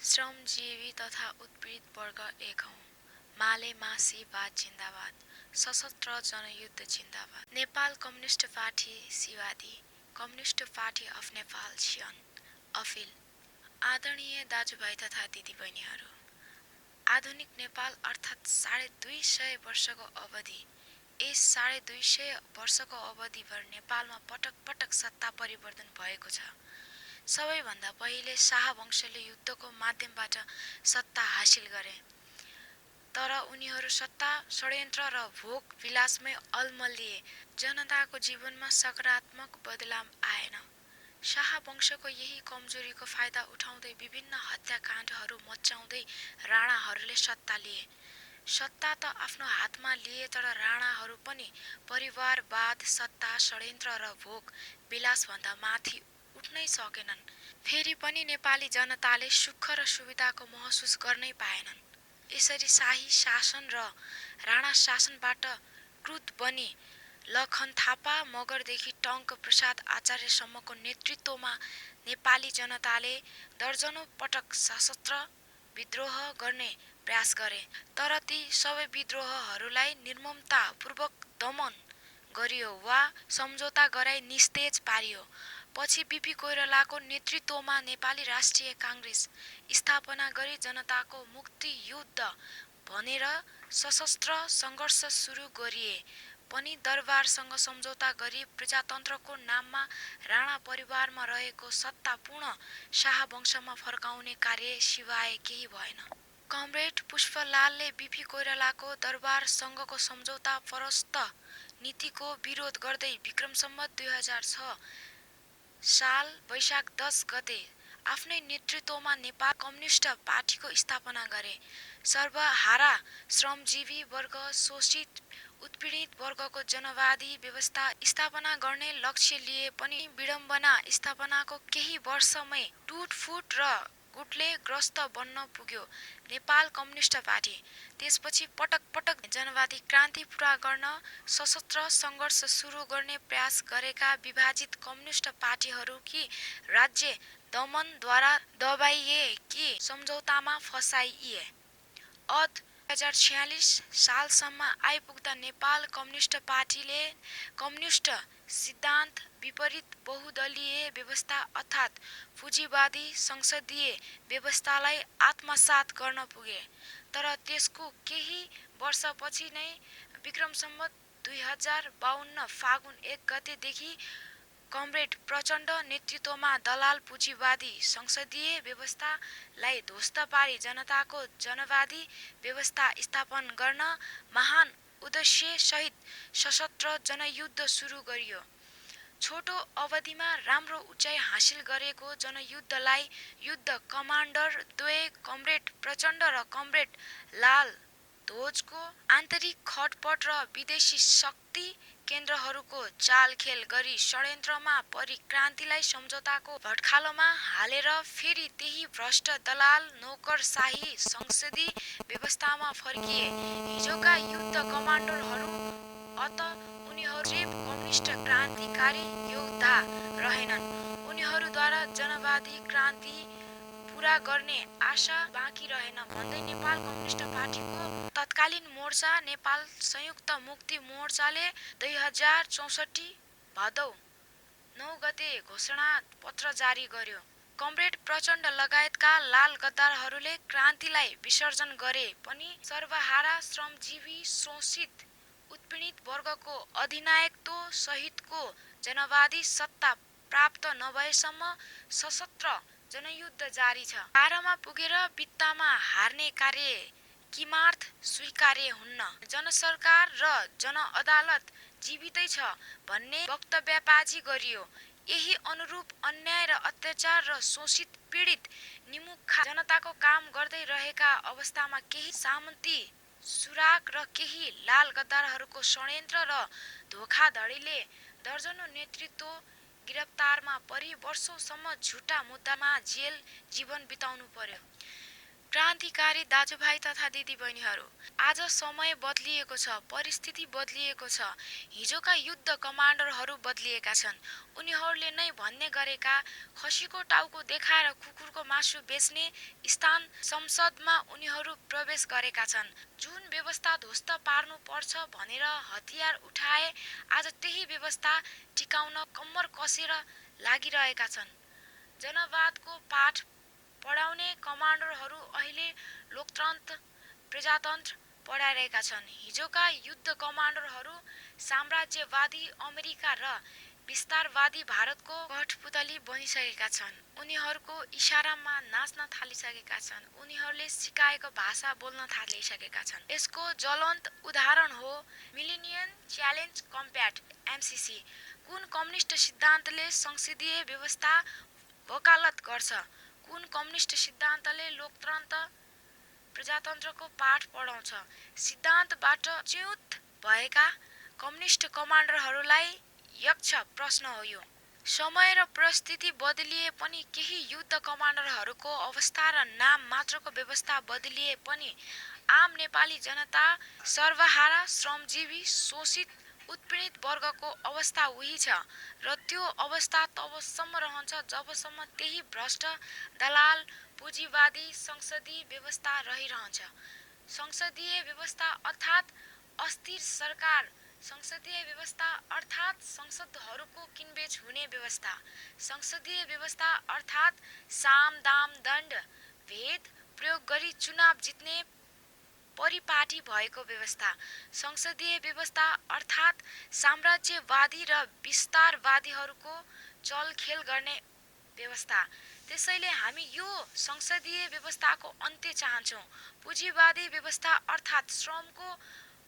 श्रमजीवी तथा उत्पीडित वर्ग एक हौं। माले मासिवाद जिन्दाबाद। सशस्त्र जनयुद्ध जिन्दाबाद। नेपाल कम्युनिस्ट पार्टी सिवादी। कम्युनिस्ट पार्टी अफ नेपाल सियन। अफिल। आदरणीय दाजुभाइ तथा दिदीबहिनीहरू, आधुनिक नेपाल अर्थात् 250 वर्षको अवधि, यस 250 वर्षको अवधिभर नेपालमा पटक पटक सत्ता परिवर्तन भएको छ। सबैभन्दा पहिले शाहवंशले युद्धको माध्यमबाट सत्ता हासिल गरे, तर उनीहरू सत्ता, षड्यन्त्र र भोग विलासमै अल्मलिए। जनताको जीवनमा सकारात्मक बदलाव आएन। शाहवंशको यही कमजोरीको फाइदा उठाउँदै विभिन्न हत्याकाण्डहरू मचाउँदै राणाहरूले सत्ता लिए। सत्ता त आफ्नो हातमा लिए, तर राणाहरू पनि परिवारवाद, सत्ता, षड्यन्त्र र भोग विलासभन्दा माथि उठ्नै सकेनन्। फेरि पनि नेपाली जनताले सुख र सुविधाको महसुस गर्नै पाएनन्। यसरी शाही शासन र राणा शासनबाट क्रुद्ध बनी लखन थापा मगरदेखि टङ्क प्रसाद आचार्यसम्मको नेतृत्वमा नेपाली जनताले दर्जनौं पटक सशस्त्र विद्रोह गर्ने प्रयास गरे, तर ती सबै विद्रोहहरूलाई निर्ममतापूर्वक दमन गरियो वा सम्झौता गराई निस्तेज पारियो। पछि बीपी कोइरालाको नेतृत्वमा नेपाली राष्ट्रिय काङ्ग्रेस स्थापना गरी जनताको मुक्ति युद्ध भनेर सशस्त्र सङ्घर्ष सुरु गरिए पनि दरबारसँग सम्झौता गरी प्रजातन्त्रको नाममा राणा परिवारमा रहेको सत्ता पूर्ण शाहवंशमा फर्काउने कार्य सिवाय केही भएन। कमरेड पुष्पलालले बीपी कोइरालाको दरबारसँगको सम्झौता परस्त नीतिको विरोध गर्दै विक्रम सम्वत 2006 साल वैशाख 10 गते आफ्नै नेतृत्वमा नेपाल कम्युनिस्ट पार्टीको स्थापना गरे। सर्वहारा श्रमजीवी वर्ग, शोषित उत्पीडित वर्गको जनवादी व्यवस्था स्थापना गर्ने लक्ष्य लिए पनि विडम्बना स्थापनाको केही वर्षमै टुटफुट र गुटले ग्रस्त बन्न पुग्यो नेपाल कम्युनिस्ट पार्टी। त्यसपछि पटक पटक जनवादी क्रान्ति पूरा गर्न सशस्त्र सङ्घर्ष सुरु गर्ने प्रयास गरेका विभाजित कम्युनिस्ट पार्टीहरूकी राज्य दमनद्वारा दबाइए कि सम्झौतामा फसाइए। 2046 सालसम्म आइपुग्दा नेपाल कम्युनिस्ट पार्टीले कम्युनिस्ट सिद्धान्त विपरीत बहुदलीय व्यवस्था अर्थात् पुँजीवादी संसदीय व्यवस्थालाई आत्मसात गर्न पुगे। तर त्यसको केही वर्षपछि नै विक्रम सम्वत 2052 फागुन 1 गतेदेखि कमरेड प्रचण्ड नेतृत्वमा दलाल पुँजीवादी संसदीय व्यवस्थालाई ध्वस्त पारी जनताको जनवादी व्यवस्था स्थापना गर्न महान उद्देश्य सहित सशस्त्र जनयुद्ध सुरु गरियो। छोटो अवधिमा राम्रो उचाइ हासिल गरेको जनयुद्धलाई युद्ध कमान्डर द्वय कमरेड प्रचण्ड र कमरेड लाल ध्वजको आन्तरिक खटपट र विदेशी शक्ति केन्द्रहरूको चालखेल गरी षड्यन्त्रमा परी क्रान्तिलाई सम्झौताको भट्खालोमा हालेर फेरि त्यही भ्रष्ट दलाल नोकरशाही संसदीय व्यवस्थामा फर्किए। हिजोका युद्ध कमान्डरहरू अत उनीहरू सिर्फ कम्युनिस्ट क्रान्तिकारी योद्धा रहेनन्। उनीहरूद्वारा जनवादी क्रान्ति पूरा गर्ने आशा बाँकी रहेन भन्दै नेपाल कम्युनिस्ट पार्टीको तत्कालीन मोर्चा नेपाल संयुक्त मुक्ति मोर्चाले 2064 भदौ 9 गते घोषणा पत्र जारी गर्यो। कमरेड प्रचण्ड लगायतका लाल गद्दारहरूले क्रान्तिलाई विसर्जन गरे पनि सर्वहारा श्रमजीवी शोषित उत्पीडित वर्गको अधिनायकत्व सहितको जनवादी सत्ता प्राप्त नभएसम्म सशस्त्र जनयुद्ध जारी छ। पारमा पुगेर बित्तामा हार्ने कार्य किमार्थ स्वीकार्य हुन्न। जनसरकार र जनअदालत जीवितै छ भन्ने वक्तव्यबाजी गरियो। यही अनुरूप अन्याय र अत्याचार र शोषित पीडित निमुखा जनताको काम गर्दै रहेका अवस्थामा केही सामन्ती सुराग र केही लाल गद्दारहरूको षड्यन्त्र र धोखाधडीले दर्जनौं नेतृत्व गिरफ्तारमा परी वर्षौंसम्म झुटा मुद्दामा जेल जीवन बिताउनु पर्यो। क्रान्तिकारी दाजुभाइ तथा दिदीबहिनीहरू, आज समय बदलिएको छ, परिस्थिति बदलिएको छ। हिजोका युद्ध कमान्डरहरू बदलिएका छन्। उनीहरूले नै भन्ने गरेका खसीको टाउको देखाएर कुकुरको मासु बेच्ने स्थान संसदमा उनीहरू प्रवेश गरेका छन्। जुन व्यवस्था ध्वस्त पार्नु पर्छ भनेर हतियार उठाए, आज त्यही व्यवस्था टिकाउन कम्मर कसेर लागिरहेका छन्। जनवादको पाठ पढाउने कमान्डरहरू अहिले लोकतन्त्र प्रजातन्त्र पढाइरहेका छन्। हिजोका युद्ध कमान्डरहरू साम्राज्यवादी अमेरिका र विस्तारवादी भारतको कठपुतली बनिसकेका छन्। उनीहरूको इशारामा नाच्न थालिसकेका छन्। उनीहरूले सिकाएको भाषा बोल्न थालिसकेका छन्। यसको ज्वलन्त उदाहरण हो मिलेनियम च्यालेन्ज कम्प्याक्ट एमसीसी। कुन कम्युनिस्ट सिद्धान्तले संसदीय व्यवस्था वकालत गर्छ? कुन कम्युनिस्ट सिद्धान्तले लोकतन्त्र प्रजातन्त्रको पाठ पढाउँछ? सिद्धान्तबाट च्युत भएका कम्युनिस्ट कमान्डरहरूलाई यक्ष प्रश्न हो यो। समय र परिस्थिति बदलिए पनि, केही युद्ध कमान्डरहरूको अवस्था र नाम मात्रको व्यवस्था बदलिए पनि आम नेपाली जनता, सर्वहारा, श्रमजीवी, शोषित, उत्पीडित वर्गको अवस्था उही छ र त्यो अवस्था तबसम्म रहन्छ जबसम्म त्यही भ्रष्ट दलाल पुँजीवादी संसदीय व्यवस्था रहिरहन्छ। संसदीय व्यवस्था अर्थात् अस्थिर सरकार, संसदीय व्यवस्था अर्थात् संसदहरूको किनबेच हुने व्यवस्था, संसदीय व्यवस्था अर्थात् साम दाम दण्ड भेद प्रयोग गरी चुनाव जित्ने परिपाटी भएको व्यवस्था, संसदीय व्यवस्था अर्थात् साम्राज्यवादी र विस्तारवादीहरूको चलखेल गर्ने व्यवस्था। त्यसैले हामी यो संसदीय व्यवस्थाको अन्त्य चाहन्छौँ। पुँजीवादी व्यवस्था अर्थात् श्रमको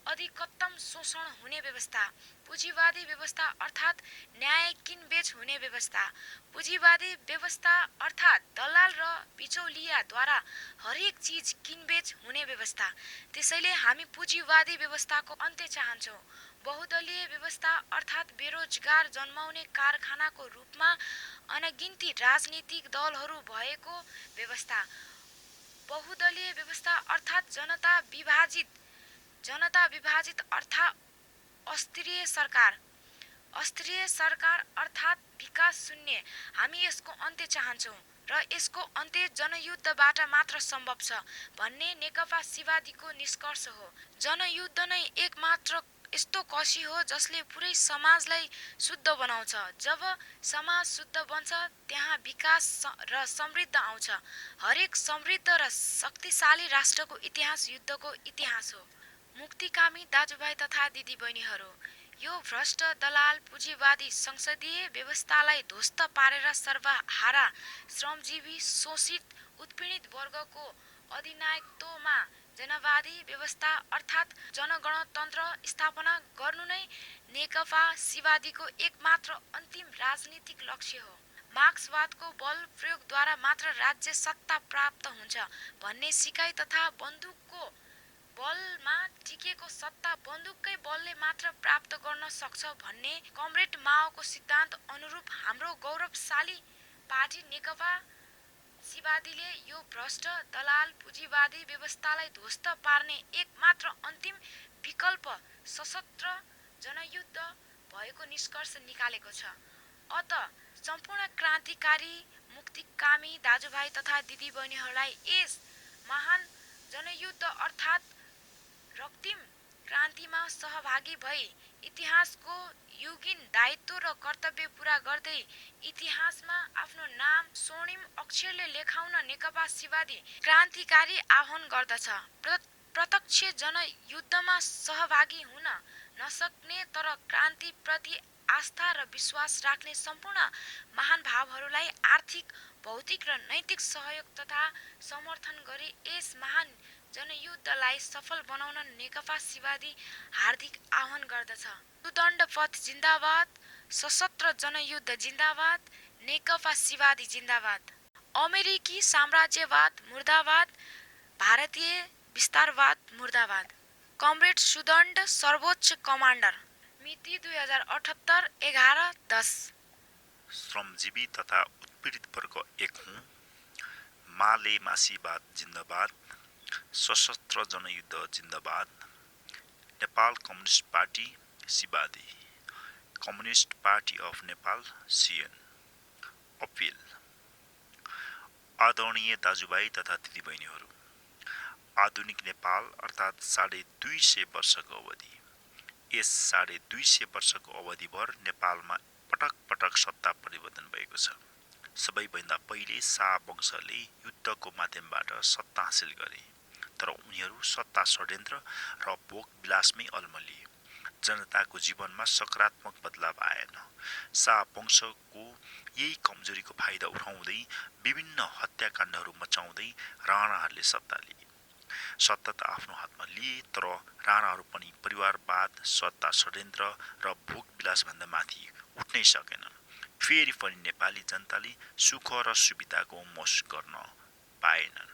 अधिकतम शोषण हुने व्यवस्था, पुँजीवादी व्यवस्था अर्थात् न्याय किनबेच हुने व्यवस्था, पुँजीवादी व्यवस्था अर्थात् दलाल र बिचौलियाद्वारा हरेक चिज किनबेच हुने व्यवस्था। त्यसैले हामी पुँजीवादी व्यवस्थाको अन्त्य चाहन्छौँ। बहुदलीय व्यवस्था अर्थात् बेरोजगार जन्माउने कारखानाको रूपमा अनगिन्ती राजनीतिक दलहरू भएको व्यवस्था, बहुदलीय व्यवस्था अर्थात् जनता विभाजित अर्थात् अस्थिर सरकार, अस्थिर सरकार अर्थात् विकास शून्य। हामी यसको अन्त्य चाहन्छौँ र यसको अन्त्य जनयुद्धबाट मात्र सम्भव छ भन्ने नेकपा सिवादीको निष्कर्ष हो। जनयुद्ध नै एकमात्र यस्तो कसी हो जसले पुरै समाजलाई शुद्ध बनाउँछ। जब समाज शुद्ध बन्छ त्यहाँ विकास र समृद्धि आउँछ। हरेक समृद्ध र शक्तिशाली राष्ट्रको इतिहास युद्धको इतिहास हो। मुक्तिकामी दाजुभाइ तथा दिदीबहिनीहरू, यो भ्रष्ट दलाल पुँजीवादी संसदीय व्यवस्थालाई ध्वस्त पारेर सर्वहारा, श्रमजीवी, शोषित, उत्पीडित वर्गको अधिनायकत्वमा जनवादी व्यवस्था अर्थात् जनगणतन्त्र स्थापना गर्नु नै नेकपा सिवादीको एकमात्र अन्तिम राजनीतिक लक्ष्य हो। मार्क्सवादको बल प्रयोगद्वारा मात्र राज्य सत्ता प्राप्त हुन्छ भन्ने सिकाइ तथा बन्दुकको बलमा टिकेको सत्ता बन्दुककै बलले मात्र प्राप्त गर्न सक्छ भन्ने कमरेड माओको सिद्धान्त अनुरूप हाम्रो गौरवशाली पार्टी नेकपा सिवादीले यो भ्रष्ट दलाल पुँजीवादी व्यवस्थालाई ध्वस्त पार्ने एकमात्र अन्तिम विकल्प सशस्त्र जनयुद्ध भएको निष्कर्ष निकालेको छ। अत सम्पूर्ण क्रान्तिकारी मुक्तिकामी दाजुभाइ तथा दिदीबहिनीहरूलाई यस महान जनयुद्ध अर्थात् रक्तिम क्रान्तिमा सहभागी भई इतिहासको युगीन दायित्व र कर्तव्य पूरा गर्दै इतिहासमा आफ्नो नाम स्वर्णिम अक्षरले लेखाउन नेकपा सिवादी क्रान्तिकारी आह्वान गर्दछ। प्रत्यक्ष जनयुद्धमा सहभागी हुन नसक्ने तर क्रान्तिप्रति आस्था र विश्वास राख्ने सम्पूर्ण महानुभावहरूलाई आर्थिक, भौतिक र नैतिक सहयोग तथा समर्थन गरी यस महान जनयुद्धलाई सफल बनाउन नेकपा सिवादी हार्दिक आह्वान गर्दछ। सुदण्ड पथ जिन्दाबाद, सशस्त्र जनयुद्ध जिन्दाबाद, नेकपा सिवादी जिन्दाबाद। अमेरिकी साम्राज्यवाद मुर्दाबाद, भारतीय विस्तारवाद मुर्दाबाद। कमरेड सुदण्ड, सर्वोच्च कमान्डर। मिति 2078 11/10। श्रमजीवी तथा उत्पीडित वर्ग एक हुँ। माले मासीवाद जिन्दाबाद, सशस्त्र जनयुद्ध जिन्दाबाद, नेपाल कम्युनिस्ट पार्टी सिबादी, कम्युनिस्ट पार्टी अफ नेपाल सिएन। अपिल। आदरणीय दाजुभाइ तथा दिदीबहिनीहरू, आधुनिक नेपाल अर्थात् 250 वर्षको अवधि, यस 250 वर्षको अवधिभर नेपालमा पटक पटक सत्ता परिवर्तन भएको छ। सबैभन्दा पहिले शाह वंशले युद्धको माध्यमबाट सत्ता हासिल गरे, तर उनीहरू सत्ता षड्यन्त्र र भोग विलासमै अल्मलिए। जनताको जीवनमा सकारात्मक बदलाव आएन। शाह वंशको यही कमजोरीको फाइदा उठाउँदै विभिन्न हत्याकाण्डहरू मचाउँदै राणाहरूले सत्ता लिए। सत्ता त आफ्नो हातमा लिए, तर राणाहरू पनि परिवारवाद, सत्ता षड्यन्त्र र भोग विलासभन्दा माथि उठ्नै सकेनन्। फेरि पनि नेपाली जनताले सुख र सुविधाको महसुस गर्न पाएनन्।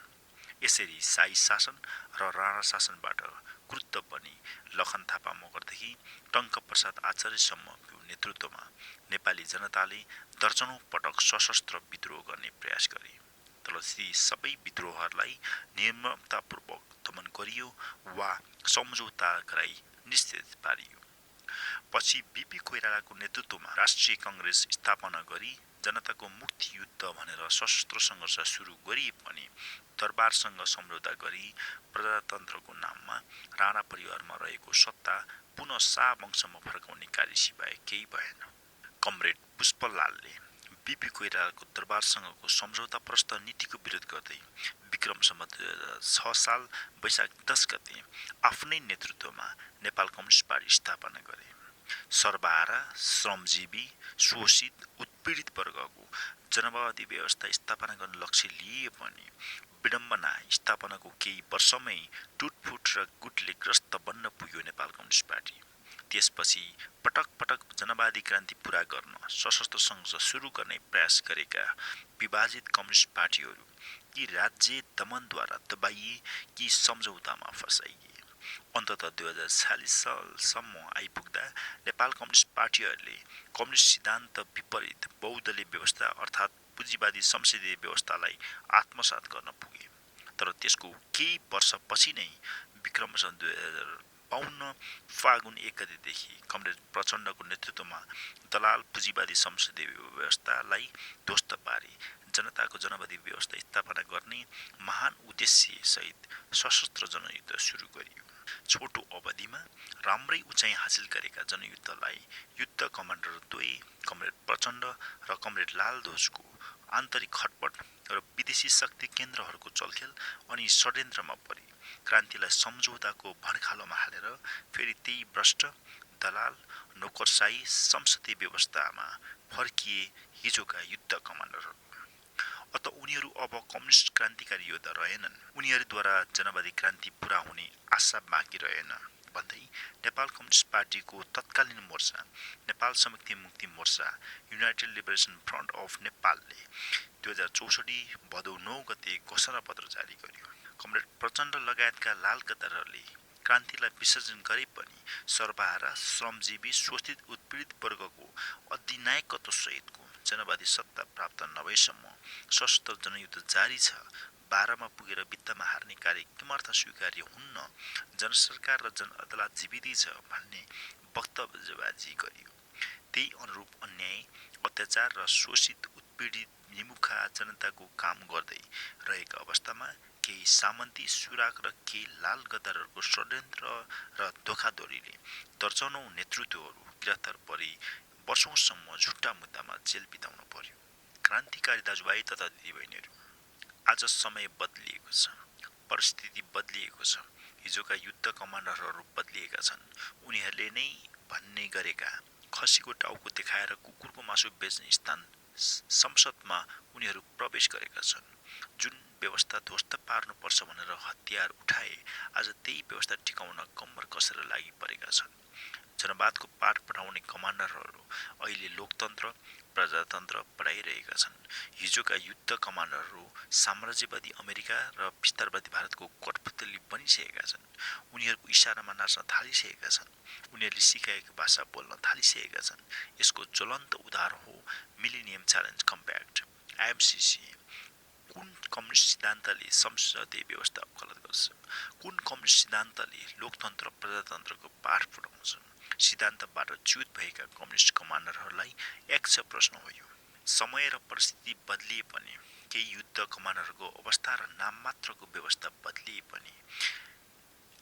यसरी शाही शासन र राणा शासनबाट क्रुद्ध बनी लखन थापा मगरदेखि टङ्कप्रसाद आचार्यसम्मको नेतृत्वमा नेपाली जनताले दर्जनौं पटक सशस्त्र विद्रोह गर्ने प्रयास गरे, तर ती सबै विद्रोहहरूलाई निर्ममतापूर्वक दमन गरियो वा सम्झौता गराई निस्तेज पारियो। पछि बीपी कोइरालाको नेतृत्वमा राष्ट्रिय कांग्रेस स्थापना गरी जनताको मुक्ति युद्ध भनेर सशस्त्र सङ्घर्ष सुरु गरिए पनि दरबारसँग सम्झौता गरी प्रजातन्त्रको नाममा राणा परिवारमा रहेको सत्ता पुनः शाह वंशमा फर्काउने कार्य सिवाय केही भएन। कमरेड पुष्पलालले बीपी कोइरालाको दरबारसँगको सम्झौताप्रस्त नीतिको विरोध गर्दै विक्रम सम्वत 2006 साल वैशाख 10 गते आफ्नै नेतृत्वमा नेपाल कम्युनिस्ट पार्टी स्थापना गरे। सर्वहारा, श्रमजीवी, शोषित, उत्पीडित वर्गको जनवादी व्यवस्था स्थापना गर्ने लक्ष्य लिए पनि विडम्बना स्थापनाको केही वर्षमै टुटफुट र गुटले ग्रस्त बन्न पुग्यो नेपाल कम्युनिस्ट पार्टी। त्यसपछि पटक पटक जनवादी क्रान्ति पूरा गर्न सशस्त्र सङ्घर्ष सुरु गर्ने प्रयास गरेका विभाजित कम्युनिस्ट पार्टीहरू कि राज्य दमनद्वारा दबाइए कि सम्झौतामा फसाइए। अन्ततः 2046 सालसम्म आइपुग्दा नेपाल कम्युनिस्ट पार्टीहरूले कम्युनिस्ट सिद्धान्त विपरीत बहुदलीय व्यवस्था अर्थात् पुँजीवादी संसदीय व्यवस्थालाई आत्मसात गर्न पुगे। तर त्यसको केही वर्षपछि नै विक्रम सन् 2052 फागुन 1 गतेदेखि कमरेड प्रचण्डको नेतृत्वमा दलाल पुँजीवादी संसदीय व्यवस्थालाई ध्वस्त पारी जनताको जनवादी व्यवस्था स्थापना गर्ने महान उद्देश्य सहित सशस्त्र जनयुद्ध सुरु गरियो। छोटो अवधिमा राम्रै उचाइ हासिल गरेका जनयुद्धलाई युद्ध कमान्डर द्वय कमरेड प्रचण्ड र कमरेड लालध्वजको आन्तरिक खटपट र विदेशी शक्ति केन्द्रहरूको चलखेल अनि षड्यन्त्रमा परि क्रान्तिलाई सम्झौताको भनखालोमा हालेर फेरि त्यही भ्रष्ट दलाल नोकरशाही संसदीय व्यवस्थामा फर्किए हिजोका युद्ध कमान्डरहरू। अत उनीहरू अब कम्युनिस्ट क्रान्तिकारी योद्धा रहेनन्। उनीहरूद्वारा जनवादी क्रान्ति पूरा हुने आशा बाँकी रहेन भन्दै नेपाल कम्युनिस्ट पार्टीको तत्कालीन मोर्चा नेपाल समष्टि Mukti Morcha United liberation front of नेपालले 2064 भदौ 9 गते घोषणापत्र जारी गर्यो। कमरेड प्रचण्ड लगायतका लाल गद्दारहरूले क्रान्तिलाई विसर्जन गरे पनि सर्वहारा, श्रमजीवी, शोषित, उत्पीडित वर्गको अधिनायकत्व सहितको जनवादी सत्ता प्राप्त नभएसम्म सशस्त्र जनयुद्ध जारी छ। 12 मा पुगेर वित्तमा हार्ने कार्य किमर्थ स्वीकार्य हुन्न, जनसरकार र जनअदालत जीवितै छ भन्ने वक्तव्यबाजी गरियो। त्यही अनुरूप अन्याय, अत्याचार र शोषित, उत्पीडित, निमुखा जनताको काम गर्दै रहेका अवस्थामा केही सामन्ती सुराग र केही लाल गद्दारहरूको षड्यन्त्र र धोखाधडीले दर्जनौं नेतृत्वहरू गिरफ्तार परि वर्षौंसम्म झुट्टा मुद्दामा जेल बिताउनु पर्यो। क्रान्तिकारी दाजुभाइ तथा दिदीबहिनीहरू, आज समय बदलिएको छ, परिस्थिति बदलिएको छ। हिजोका युद्ध कमान्डरहरू बदलिएका छन्। उनीहरूले नै भन्ने गरेका खसीको टाउको देखाएर कुकुरको मासु बेच्ने स्थान संसदमा उनीहरू प्रवेश गरेका छन्। जुन व्यवस्था ध्वस्त पार्नुपर्छ भनेर हतियार उठाए, आज त्यही व्यवस्था टिकाउन कम्मर कसेर लागि परेका छन्। जनवादको पाठ पढाउने कमान्डरहरू अहिले लोकतन्त्र, प्रजातन्त्र पढाइरहेका छन्। हिजोका युद्ध कमान्डरहरू साम्राज्यवादी अमेरिका र विस्तारवादी भारतको कठपुतली बनिसकेका छन्। उनीहरूको इसारामा नाच्न थालिसकेका छन्। उनीहरूले सिकाएको भाषा बोल्न थालिसकेका छन्। यसको ज्वलन्त उदाहरण हो मिलेनियम च्यालेन्ज कम्प्याक्ट, IMCC, कुन कम्युनिस्ट सिद्धान्तले संसदीय व्यवस्था वकालत गर्छ, कुन कम्युनिस्ट सिद्धान्तले लोकतन्त्र प्रजातन्त्रको पाठ पढाउँछ। सिद्धान्तबाट च्युत भएका कम्युनिस्ट कमान्डरहरूलाई यक्ष प्रश्न हो यो। समय र परिस्थिति बदलिए पनि, केही युद्ध कमान्डरको अवस्था र नाम मात्रको व्यवस्था बदलिए पनि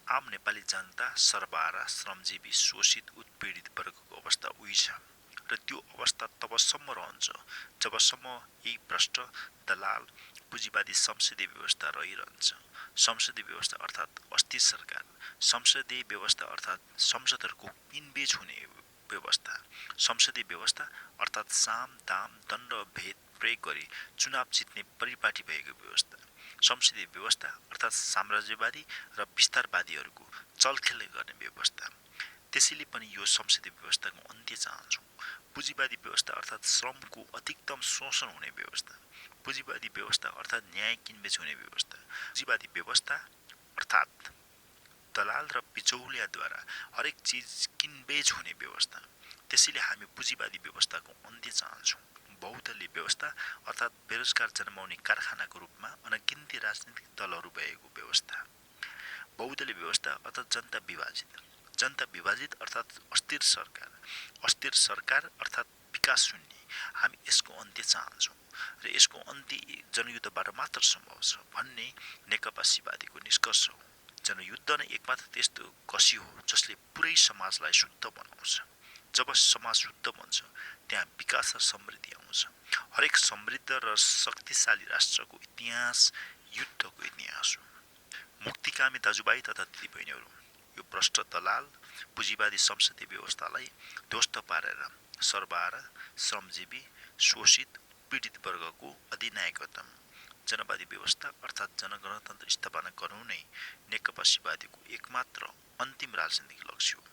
आम नेपाली जनता, सरबारा, श्रमजीवी, शोषित, उत्पीडित वर्गको अवस्था उही छ र त्यो अवस्था तबसम्म रहन्छ जबसम्म यही भ्रष्ट, दलाल, पुँजीवादी संसदीय व्यवस्था रहिरहन्छ। संसदीय व्यवस्था अर्थात् अस्थिर सरकार, संसदीय व्यवस्था अर्थात् संसदहरूको किनबेच हुने व्यवस्था, संसदीय व्यवस्था अर्थात् साम, दाम, दण्ड, भेद प्रयोग गरी चुनाव जित्ने परिपाटी भएको व्यवस्था, संसदीय व्यवस्था अर्थात् साम्राज्यवादी र विस्तारवादीहरूको चलखेल गर्ने व्यवस्था। त्यसैले पनि यो संसदीय व्यवस्थाको अन्त्य चाहन्छौँ। पुँजीवादी व्यवस्था अर्थात् श्रमको अधिकतम शोषण हुने व्यवस्था, पुँजीवादी व्यवस्था अर्थात् न्याय किनबेच हुने व्यवस्था, पुँजीवादी व्यवस्था अर्थात् दलाल र बिचौलियाद्वारा हरेक चिज किनबेच हुने व्यवस्था। त्यसैले हामी पुँजीवादी व्यवस्थाको अन्त्य चाहन्छौँ। बहुदलीय व्यवस्था अर्थात् बेरोजगार जन्माउने कारखानाको रूपमा अनगिन्ती राजनीतिक दलहरू भएको व्यवस्था। बहुदलीय व्यवस्था अर्थात् जनता विभाजित, जनता विभाजित अर्थात् अस्थिर सरकार, अस्थिर सरकार अर्थात् विकास शून्य। हामी यसको अन्त्य चाहन्छौँ र यसको अन्त्य जनयुद्धबाट मात्र सम्भव छ भन्ने नेकपा सिवादीको निष्कर्ष हो। जनयुद्ध नै एकमात्र त्यस्तो कसी हो जसले पुरै समाजलाई शुद्ध बनाउँछ। जब समाज शुद्ध बन्छ त्यहाँ विकास र समृद्धि आउँछ। हरेक समृद्ध र शक्तिशाली राष्ट्रको इतिहास युद्धको इतिहास हो। मुक्तिकामी दाजुभाइ तथा दिदीबहिनीहरू, यो भ्रष्ट दलाल पुँजीवादी संसदीय व्यवस्थालाई ध्वस्त पारेर सरबारा, श्रमजीवी, शोषित, पीडित वर्गको अधिनायकत्व जनवादी व्यवस्था अर्थात् जनगणतन्त्र स्थापना गर्नु नै नेकपा सिवादीको एकमात्र अन्तिम राजनीतिक लक्ष्य हो।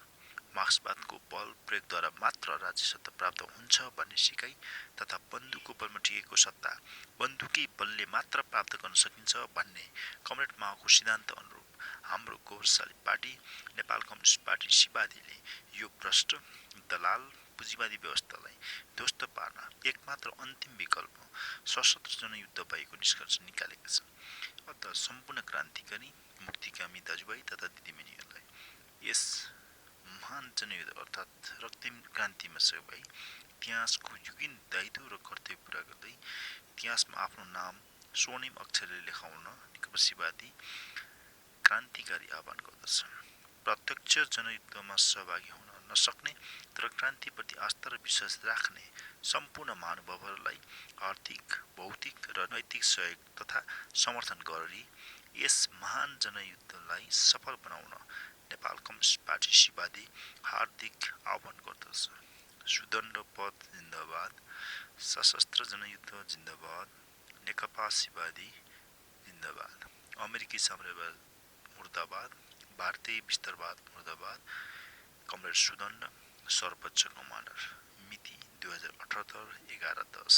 मार्क्सवादको बल प्रयोगद्वारा मात्र राज्य सत्ता प्राप्त हुन्छ भन्ने सिकाइ तथा बन्दुकको बलमा टिकेको सत्ता बन्दुकै बलले मात्र प्राप्त गर्न सकिन्छ भन्ने कमरेड माओको सिद्धान्त अनुरूप हाम्रो गौरवशाली पार्टी नेपाल कम्युनिस्ट पार्टी सिवादीले यो भ्रष्ट, दलाल, पुँजीवादी व्यवस्थालाई ध्वस्त पार्न एकमात्र अन्तिम विकल्प सशस्त्र जनयुद्ध भएको निष्कर्ष निकालेका छन्। अत सम्पूर्ण क्रान्तिकारी मुक्तिकामी दाजुभाइ तथा दिदीबहिनीहरूलाई यस महान जनयुद्ध अर्थात् रक्तम क्रान्तिमा सहभागी, इतिहासको युगीन दायित्व र कर्तव्य पुरा गर्दै इतिहासमा आफ्नो नाम स्वर्णिम अक्षरले लेखाउन नेकपा सिवादी क्रान्तिकारी आह्वान गर्दछ। प्रत्यक्ष जनयुद्धमा सहभागी हुन नसक्ने तर क्रान्तिप्रति आस्था र विश्वास राख्ने सम्पूर्ण महानुभावहरूलाई आर्थिक, भौतिक र नैतिक सहयोग तथा समर्थन गरी यस महान जनयुद्धलाई सफल बनाउन नेपाल कम्युनिस्ट पार्टी सिवादी हार्दिक आह्वान गर्दछ। सुदण्ड पद जिन्दाबाद, सशस्त्र जनयुद्ध जिन्दाबाद, नेकपा सिवादी जिन्दाबाद, अमेरिकी साम्राज्यवाद मुर्दाबाद, भारतीय विस्तारवाद मुर्दाबाद। कमरेड सुदण्ड, सर्वोच्च कमान्डर। मिति 2078 11/10।